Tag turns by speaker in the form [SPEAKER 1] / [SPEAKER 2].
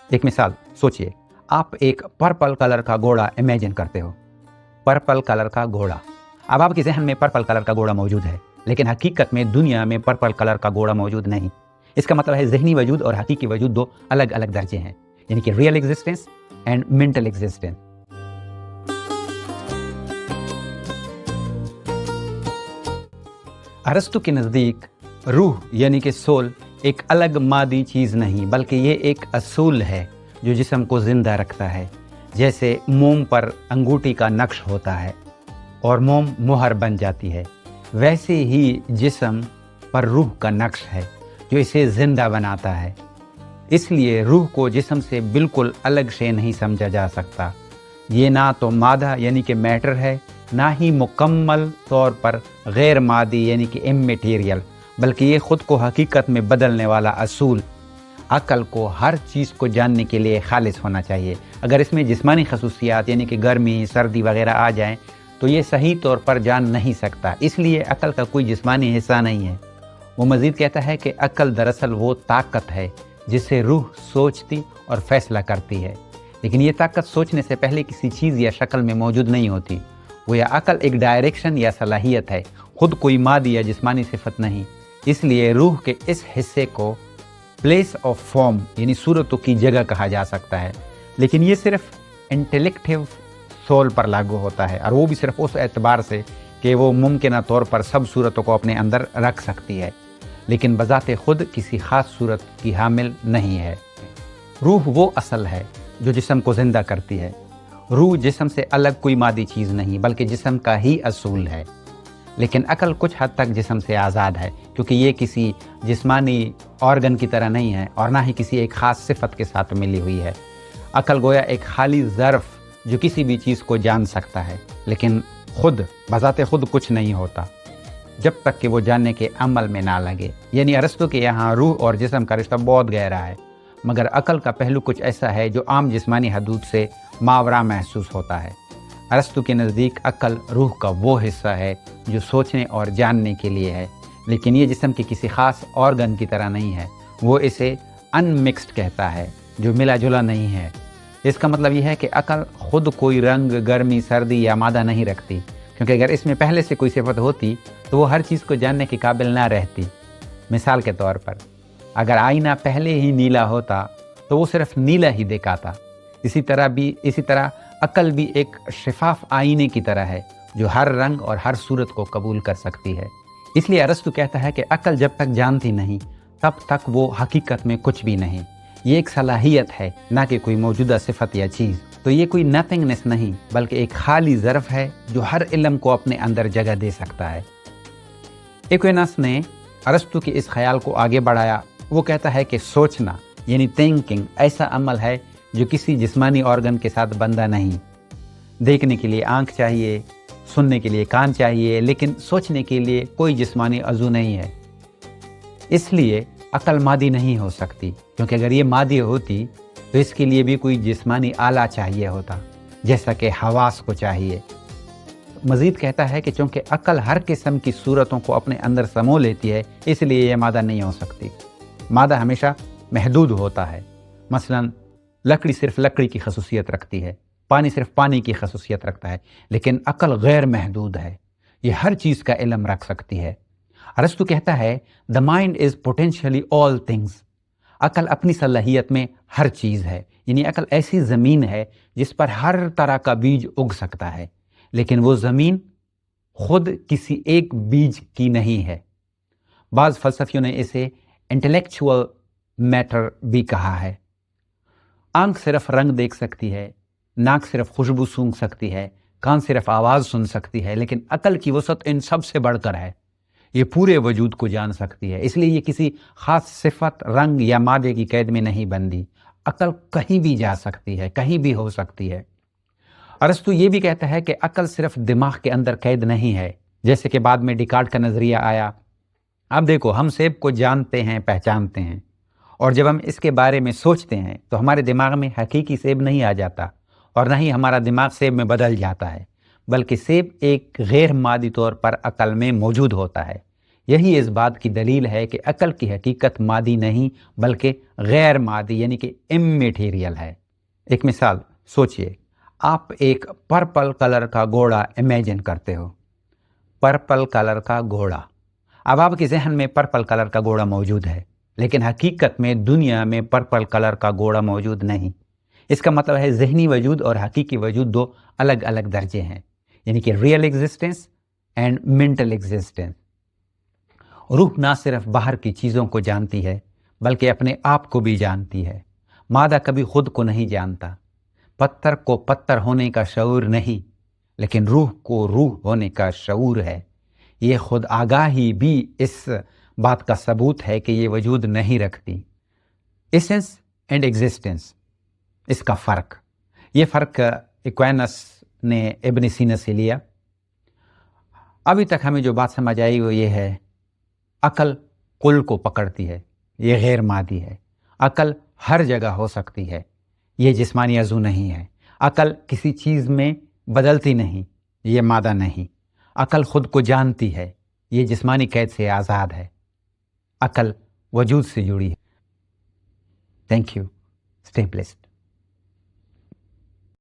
[SPEAKER 1] ایک مثال سوچئے، آپ ایک پرپل کلر کا گھوڑا امیجن کرتے ہو، پرپل کلر کا گھوڑا۔ اب آپ کے ذہن میں پرپل کلر کا گھوڑا موجود ہے، لیکن حقیقت میں دنیا میں پرپل کلر کا گھوڑا موجود نہیں۔ اس کا مطلب ہے ذہنی وجود اور حقیقی وجود دو الگ الگ درجے ہیں، یعنی کہ real existence and mental existence. ارسطو کے نزدیک روح یعنی کہ سول ایک الگ مادی چیز نہیں، بلکہ یہ ایک اصول ہے جو جسم کو زندہ رکھتا ہے۔ جیسے موم پر انگوٹھی کا نقش ہوتا ہے اور موم مہر بن جاتی ہے، ویسے ہی جسم پر روح کا نقش ہے جو اسے زندہ بناتا ہے۔ اس لیے روح کو جسم سے بالکل الگ شے نہیں سمجھا جا سکتا۔ یہ نہ تو مادہ یعنی کہ میٹر ہے، نہ ہی مکمل طور پر غیر مادی یعنی کہ امیٹیریل، بلکہ یہ خود کو حقیقت میں بدلنے والا اصول۔ عقل کو ہر چیز کو جاننے کے لیے خالص ہونا چاہیے۔ اگر اس میں جسمانی خصوصیات یعنی کہ گرمی، سردی وغیرہ آ جائیں تو یہ صحیح طور پر جان نہیں سکتا، اس لیے عقل کا کوئی جسمانی حصہ نہیں ہے۔ وہ مزید کہتا ہے کہ عقل دراصل وہ طاقت ہے جس سے روح سوچتی اور فیصلہ کرتی ہے، لیکن یہ طاقت سوچنے سے پہلے کسی چیز یا شکل میں موجود نہیں ہوتی۔ وہ یا عقل ایک ڈائریکشن یا صلاحیت ہے، خود کوئی مادی یا جسمانی صفت نہیں۔ اس لیے روح کے اس حصے کو پلیس آف فارم یعنی صورتوں کی جگہ کہا جا سکتا ہے، لیکن یہ صرف انٹلیکٹیو سول پر لاگو ہوتا ہے، اور وہ بھی صرف اس اعتبار سے کہ وہ ممکنہ طور پر سب صورتوں کو اپنے اندر رکھ سکتی ہے، لیکن بذات خود کسی خاص صورت کی حامل نہیں ہے۔ روح وہ اصل ہے جو جسم کو زندہ کرتی ہے۔ روح جسم سے الگ کوئی مادی چیز نہیں، بلکہ جسم کا ہی اصول ہے۔ لیکن عقل کچھ حد تک جسم سے آزاد ہے، کیونکہ یہ کسی جسمانی آرگن کی طرح نہیں ہے اور نہ ہی کسی ایک خاص صفت کے ساتھ ملی ہوئی ہے۔ عقل گویا ایک خالی ظرف جو کسی بھی چیز کو جان سکتا ہے، لیکن خود بذات خود کچھ نہیں ہوتا جب تک کہ وہ جاننے کے عمل میں نہ لگے۔ یعنی ارسطو کے یہاں روح اور جسم کا رشتہ بہت گہرا ہے، مگر عقل کا پہلو کچھ ایسا ہے جو عام جسمانی حدود سے ماورا محسوس ہوتا ہے۔ ارسطو کے نزدیک عقل روح کا وہ حصہ ہے جو سوچنے اور جاننے کے لیے ہے، لیکن یہ جسم کے کسی خاص آرگن کی طرح نہیں ہے۔ وہ اسے ان مکسڈ کہتا ہے، جو ملا جلا نہیں ہے۔ اس کا مطلب یہ ہے کہ عقل خود کوئی رنگ، گرمی، سردی یا مادہ نہیں رکھتی، کیونکہ اگر اس میں پہلے سے کوئی صفت ہوتی تو وہ ہر چیز کو جاننے کے قابل نہ رہتی۔ مثال کے طور پر اگر آئینہ پہلے ہی نیلا ہوتا تو وہ صرف نیلا ہی دکھاتا۔ اسی طرح عقل بھی ایک شفاف آئینے کی طرح ہے جو ہر رنگ اور ہر صورت کو قبول کر سکتی ہے۔ اس لیے ارسطو کہتا ہے کہ عقل جب تک جانتی نہیں تب تک وہ حقیقت میں کچھ بھی نہیں۔ یہ ایک صلاحیت ہے، نہ کہ کوئی موجودہ صفت یا چیز۔ تو یہ کوئی نتھنگنس نہیں، بلکہ ایک خالی ظرف ہے جو ہر علم کو اپنے اندر جگہ دے سکتا ہے۔ ایکوینس نے ارسطو کے اس خیال کو آگے بڑھایا۔ وہ کہتا ہے کہ سوچنا یعنی تھنکنگ ایسا عمل ہے جو کسی جسمانی آرگن کے ساتھ بندھا نہیں۔ دیکھنے کے لیے آنکھ چاہیے، سننے کے لیے کان چاہیے، لیکن سوچنے کے لیے کوئی جسمانی عضو نہیں ہے۔ اس لیے عقل مادی نہیں ہو سکتی، کیونکہ اگر یہ مادی ہوتی تو اس کے لیے بھی کوئی جسمانی آلہ چاہیے ہوتا، جیسا کہ حواس کو چاہیے۔ مزید کہتا ہے کہ چونکہ عقل ہر قسم کی صورتوں کو اپنے اندر سمو لیتی ہے، اس لیے یہ مادہ نہیں ہو سکتی۔ مادہ ہمیشہ محدود ہوتا ہے۔ مثلا لکڑی صرف لکڑی کی خصوصیت رکھتی ہے، پانی صرف پانی کی خصوصیت رکھتا ہے، لیکن عقل غیر محدود ہے، یہ ہر چیز کا علم رکھ سکتی ہے۔ ارسطو کہتا ہے the mind is potentially all things۔ عقل اپنی صلاحیت میں ہر چیز ہے، یعنی عقل ایسی زمین ہے جس پر ہر طرح کا بیج اگ سکتا ہے، لیکن وہ زمین خود کسی ایک بیج کی نہیں ہے۔ بعض فلسفیوں نے اسے انٹلیکچوئل میٹر بھی کہا ہے۔ آنکھ صرف رنگ دیکھ سکتی ہے، ناک صرف خوشبو سونگھ سکتی ہے، کان صرف آواز سن سکتی ہے، لیکن عقل کی وسعت ان سب سے بڑھ کر ہے۔ یہ پورے وجود کو جان سکتی ہے، اس لیے یہ کسی خاص صفت، رنگ یا مادے کی قید میں نہیں بندھی۔ عقل کہیں بھی جا سکتی ہے، کہیں بھی ہو سکتی ہے۔ ارسطو یہ بھی کہتا ہے کہ عقل صرف دماغ کے اندر قید نہیں ہے، جیسے کہ بعد میں ڈیکارٹ کا نظریہ آیا۔ اب دیکھو، ہم سیب کو جانتے ہیں، پہچانتے ہیں، اور جب ہم اس کے بارے میں سوچتے ہیں تو ہمارے دماغ میں حقیقی سیب نہیں آ جاتا، اور نہ ہی ہمارا دماغ سیب میں بدل جاتا ہے، بلکہ سیب ایک غیر مادی طور پر عقل میں موجود ہوتا ہے۔ یہی اس بات کی دلیل ہے کہ عقل کی حقیقت مادی نہیں بلکہ غیر مادی یعنی کہ امیٹیریل ہے۔ ایک مثال سوچئے، آپ ایک پرپل کلر کا گھوڑا امیجن کرتے ہو، پرپل کلر کا گھوڑا۔ اب آپ کے ذہن میں پرپل کلر کا گھوڑا موجود ہے، لیکن حقیقت میں دنیا میں پرپل کلر کا گھوڑا موجود نہیں۔ اس کا مطلب ہے ذہنی وجود اور حقیقی وجود دو الگ الگ درجے ہیں، یعنی کہ real existence and mental existence. روح نہ صرف باہر کی چیزوں کو جانتی ہے بلکہ اپنے آپ کو بھی جانتی ہے۔ مادہ کبھی خود کو نہیں جانتا۔ پتھر کو پتھر ہونے کا شعور نہیں، لیکن روح کو روح ہونے کا شعور ہے۔ یہ خود آگاہی بھی اس بات کا ثبوت ہے کہ یہ وجود نہیں رکھتی۔ ایسنس اینڈ ایگزسٹنس، اس کا فرق، یہ فرق ایکوینس نے ابن سینا سے لیا۔ ابھی تک ہمیں جو بات سمجھ آئی وہ یہ ہے، عقل کل کو پکڑتی ہے، یہ غیر مادی ہے۔ عقل ہر جگہ ہو سکتی ہے، یہ جسمانی عضو نہیں ہے۔ عقل کسی چیز میں بدلتی نہیں، یہ مادہ نہیں۔ عقل خود کو جانتی ہے، یہ جسمانی قید سے آزاد ہے۔ عقل وجود سے جڑی ہے۔ Thank you, stay blessed.